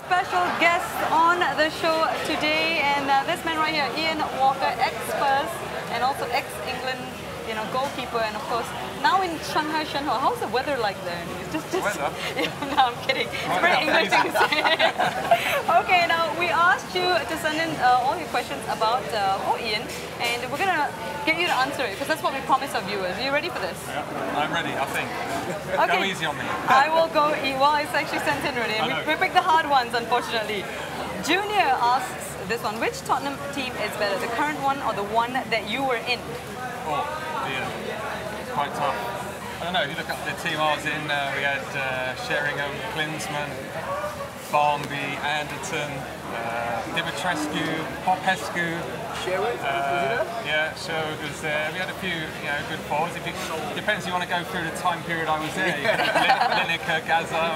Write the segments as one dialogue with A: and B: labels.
A: special guest on the show today, and this man right here, Ian Walker, ex-Spurs and also ex-England, goalkeeper, and of course now in Shanghai, Shenhua. How's the weather like there? Just
B: weather?
A: No, I'm kidding. It's very English thing to say. Okay, now we asked you to send in all your questions about Ian, and we're gonna get you to answer it because that's what we promised our viewers. Are you ready for this?
B: Yeah, I'm ready. I think.
A: Okay.
B: Go easy on me.
A: I will go. Well, it's actually sent in already. We picked the hard ones, unfortunately. Junior asks this one: which Tottenham team is better, the current one or the one that you were in?
B: Oh, dear. It's quite tough. I don't know, if you look at the team I was in, we had Sheringham, Klinsmann, Barnby, Anderton, Dimitrescu, Popescu.
C: Sherwood?
B: Yeah, Sherwood was there. We had a few good forwards. Depends if you want to go through the time period I was there. Lineker, Gaza,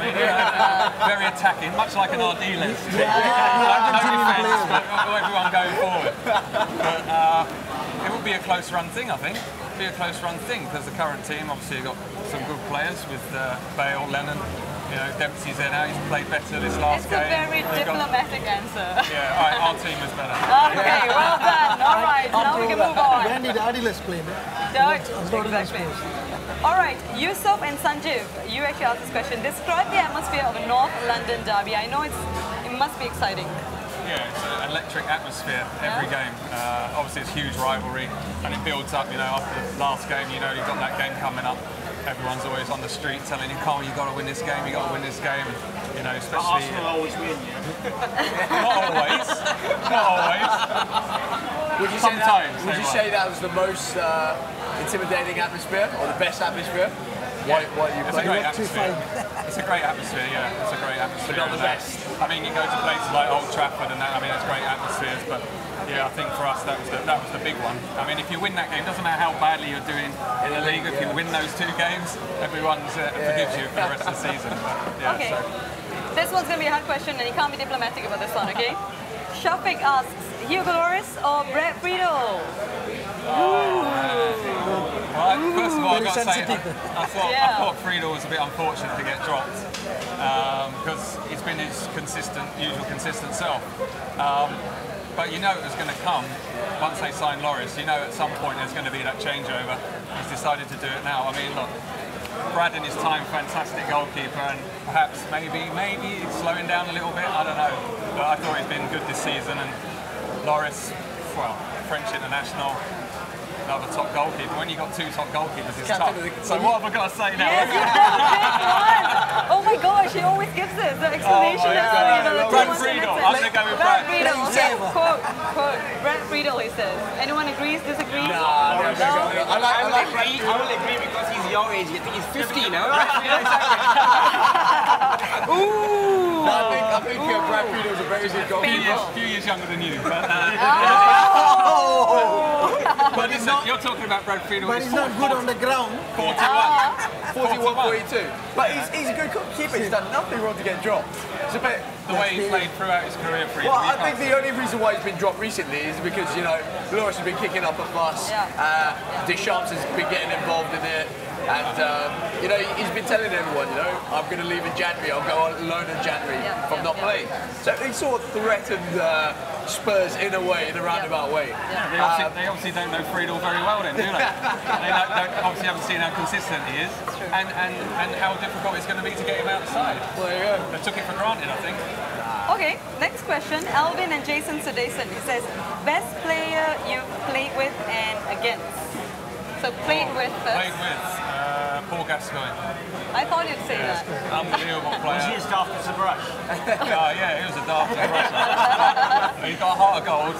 B: very attacking, much like an RD list. No defence, but everyone going forward. But it would be a close run thing, I think. Be a close run thing because the current team obviously got some good players with Bale, Lennon. Dempsey's there now. He's played better this last game.
A: It's a very diplomatic answer.
B: Yeah, all right, our team was better.
A: Okay, well done. All right, now we can move on.
D: When did Adilas play?
A: Exactly. All right, Yusof and Sanjiv, you actually asked this question. Describe the atmosphere of a North London derby. I know it must be exciting.
B: Yeah, it's an electric atmosphere every game. Obviously, it's a huge rivalry, and it builds up. After the last game, you've got that game coming up. Everyone's always on the street telling you, "Cole, you got to win this game. You got to win this game." And, especially.
C: Arsenal always win, yeah.
B: Not always. Not always. Sometimes.
C: Would you say that was the most intimidating atmosphere or the best atmosphere?
B: Yeah.
C: What you
B: It's a great atmosphere. It's a great atmosphere, yeah. It's a great atmosphere.
C: But not the best.
B: I mean, you go to places like Old Trafford and that. I mean, it's great atmospheres. But yeah, I think for us that was the big one. I mean, if you win that game, doesn't matter how badly you're doing in the league. If you win those two games, everyone forgives you for the rest of the season. But, yeah,
A: okay. This one's going to be a hard question, and you can't be diplomatic about this one, okay? Shafiq asks, Hugo Lloris or Brad Friedel?
B: Well, first of all, I've got to say, I thought Friedel was a bit unfortunate to get dropped because he's been his usual consistent self. But it was going to come once they signed Lloris. At some point there's going to be that changeover. He's decided to do it now. I mean, look, Brad in his time, fantastic goalkeeper, and perhaps maybe slowing down a little bit. I don't know. But I thought he's been good this season, and Lloris, well, French international. Another top goalkeeper. When you've got two top goalkeepers, it's tough. So what have I got to say now?
A: Yes, oh my gosh, he always gives us the explanation.
B: Brad Friedel. I'm going to go with Brad.
A: Friedel. Okay, quote, Brad Friedel, he says. Anyone agrees, disagrees?
C: No. I
E: will agree because he's your age. I think he's 50 now.
C: Ooh! I think Brad Friedel was a very good goalkeeper.
B: A few years younger than you. But, but you're talking about Brad Friedel.
D: But he's not good on the ground.
C: 41, 42. But he's a good goalkeeper. He's done nothing wrong to get dropped. It's a bit
B: the way he played throughout his career for
C: Well, I think the only reason why he's been dropped recently is because, Lloris has been kicking up a fuss. Deschamps has been getting involved in it. And, he's been telling everyone, I'm going to leave in January, I'll go on loan in January if I'm not playing. So he sort of threatened Spurs in a way, in a roundabout way.
B: Yeah, they obviously don't know Friedel very well then, do they? They obviously haven't seen how consistent he is and how difficult it's going to be to get him outside.
C: Well, there you go.
B: They took it for granted, I think.
A: Okay, next question. Alvin and Jason Sudesan. He says, best player you've played with and against? So played with first.
B: Paul Gascoigne.
A: I thought you'd say that.
B: Unbelievable player.
E: Was he as daft as a brush?
B: Yeah, he was a daft brush. He got a heart of gold,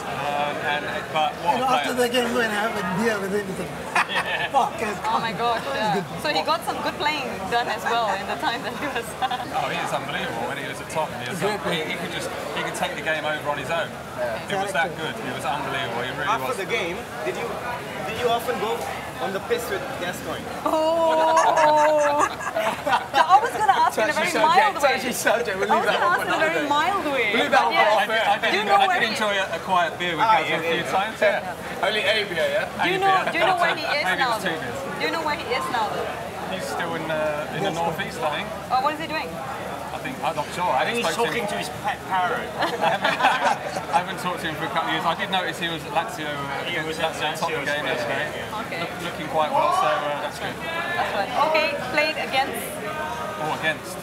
B: but what a player.
D: After the game, when I have a beer with him, fuck.
A: Oh my gosh, yeah. So he got some good playing done as well in the time that he was.
B: Oh, he is unbelievable. When he was at Tottenham, he could take the game over on his own. It was that good. It was unbelievable. He really was.
E: After the game, did you often go on the piss with Gascoigne?
A: Oh! So I was going to ask in a very mild way.
C: Touchy subject. We'll
A: I
C: leave
A: was
C: that
A: going to ask in a very mild way.
C: Leave that one off.
B: I did enjoy a quiet beer with Gaz a few times. Yeah.
C: Only a beer, yeah?
A: Do you know where he is now?
B: Maybe it was 2 beers.
A: Do you know where he is now?
B: He's still in the northeast, I think.
A: Oh, what is he doing?
B: I I'm not sure.
E: I think he's talking to his pet parrot.
B: I haven't talked to him for a couple of years. I did notice he was at Lazio, Tottenham game yesterday.
A: Okay.
B: Looking quite well, so that's good.
A: That's right. Okay, played against.
B: Oh, against.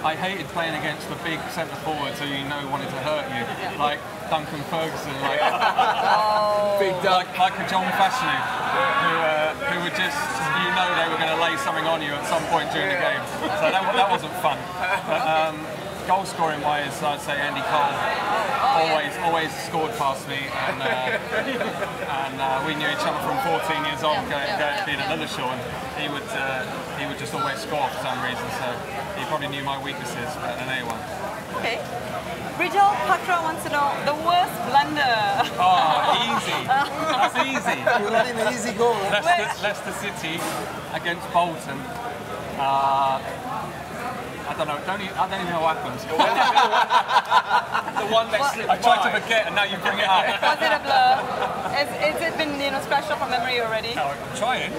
B: I hated playing against the big centre forwards who you know wanted to hurt you, like Duncan Ferguson, like
C: Big Duck,
B: like a John Fashanu, who were just, you know, they were going to lay something on you at some point during the game. So that wasn't fun. But, goal scoring wise, I'd say Andy Cole always scored past me, and we knew each other from 14 years old, being at Lilleshall, and he would just always score for some reason. So he probably knew my weaknesses better than anyone.
A: Okay. Rijal Patra wants to know the worst blunder.
B: Oh, easy. That's easy.
D: You're letting an easy goal.
B: Leicester City against Bolton. I don't know. I don't even know what happened.
E: The one that slipped
B: I tried to forget, and now you bring it up.
A: Was it a blur? Has it been scratched off from memory already?
B: No, I'm trying.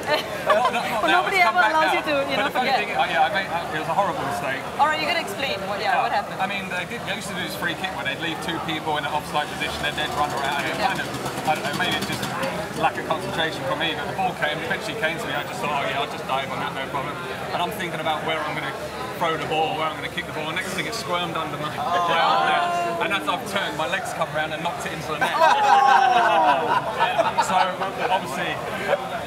A: Well, nobody ever allows you to forget.
B: Thing, it was a horrible mistake.
A: All right, you're gonna explain what happened.
B: I mean, they used to do this free kick where they'd leave two people in an offside position and they'd run around. And it kind of, I don't know, maybe it's just lack of concentration from me. But the ball eventually came to me. I just thought, I'll just dive on that, no problem. And I'm thinking about where I'm going to throw the ball, where I'm going to kick the ball. Next thing, it squirmed under my there. And as I've turned, my legs come around and knocked it into the net. So obviously,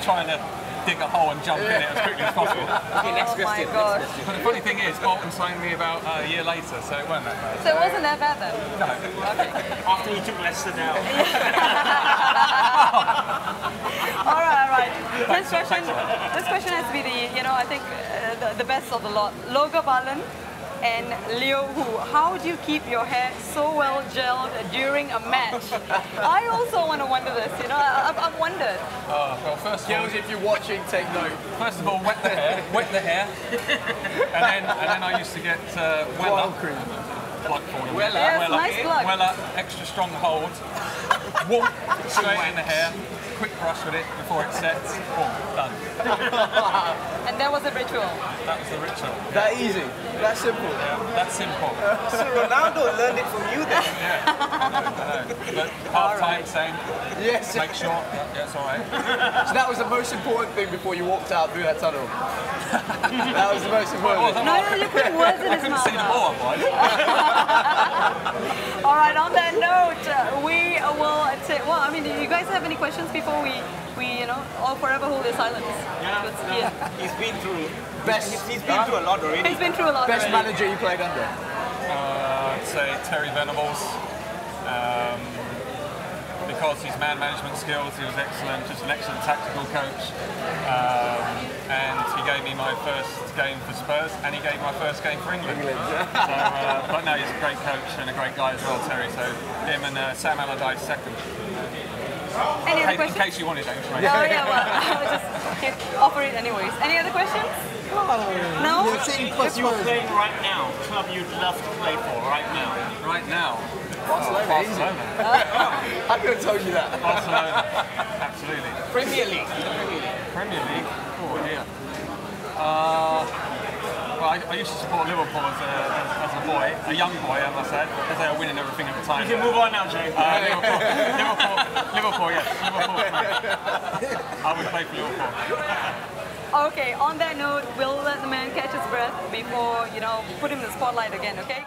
B: trying to dig a hole and jump in it as quickly as possible.
E: Okay, next question.
A: Gosh.
B: But the funny thing is, Bolton signed me about a year later, so it wasn't that bad.
A: So it wasn't that bad then?
B: No.
A: Okay.
E: After you took Leicester down.
A: All right. This question has to be I think the best of the lot. Loga Balan and Leo Hu, how do you keep your hair so well gelled during a match? I also want to wonder this, I've wondered.
B: Well, first of all,
C: girls, if you're watching, take note.
B: First of all, wet the hair, and then I used to get Weller cream. Weller, extra strong hold, whoop, straight in the hair, quick brush with it before it sets, boom, done.
A: And that was a ritual.
B: That was the ritual.
C: That easy. That simple.
B: Yeah, that's simple.
E: So Ronaldo learned it from you then?
B: Yeah, I know. But half time saying,
C: Yes.
B: make sure, it's all right.
C: So that was the most important thing before you walked out through that tunnel. That was the most important thing.
A: No, you're putting words in his mouth.
B: See the ball, boys.
A: All right, on that note, we will take, do you guys have any questions before we all forever hold their silence?
E: He's been through. He's been
C: Best.
E: through a lot already.
A: He's been through a lot
C: Best
A: already.
C: manager you played under?
B: I'd say Terry Venables. Because his man management skills, he was excellent, just an excellent tactical coach. And he gave me my first game for Spurs, and he gave me my first game for England. But no, he's a great coach and a great guy as well, Terry. So him and Sam Allardyce second.
A: Any other questions?
B: In case you wanted that information.
A: Oh yeah, well, I would just offer it anyways. Any other questions? No?
D: You're saying
E: If you were playing right now, club you'd love to play for right now.
B: Right now,
C: Barcelona. I could have told you that.
B: Barcelona, absolutely.
E: Premier League.
B: Premier League, oh yeah. Well, I used to support Liverpool as a boy, a young boy, I must say, because they were winning everything at the time.
E: You can move on now, Jay.
B: Liverpool, yes. Liverpool. I would play for Liverpool.
A: Okay, on that note, we'll let the man catch his breath before, put him in the spotlight again, okay?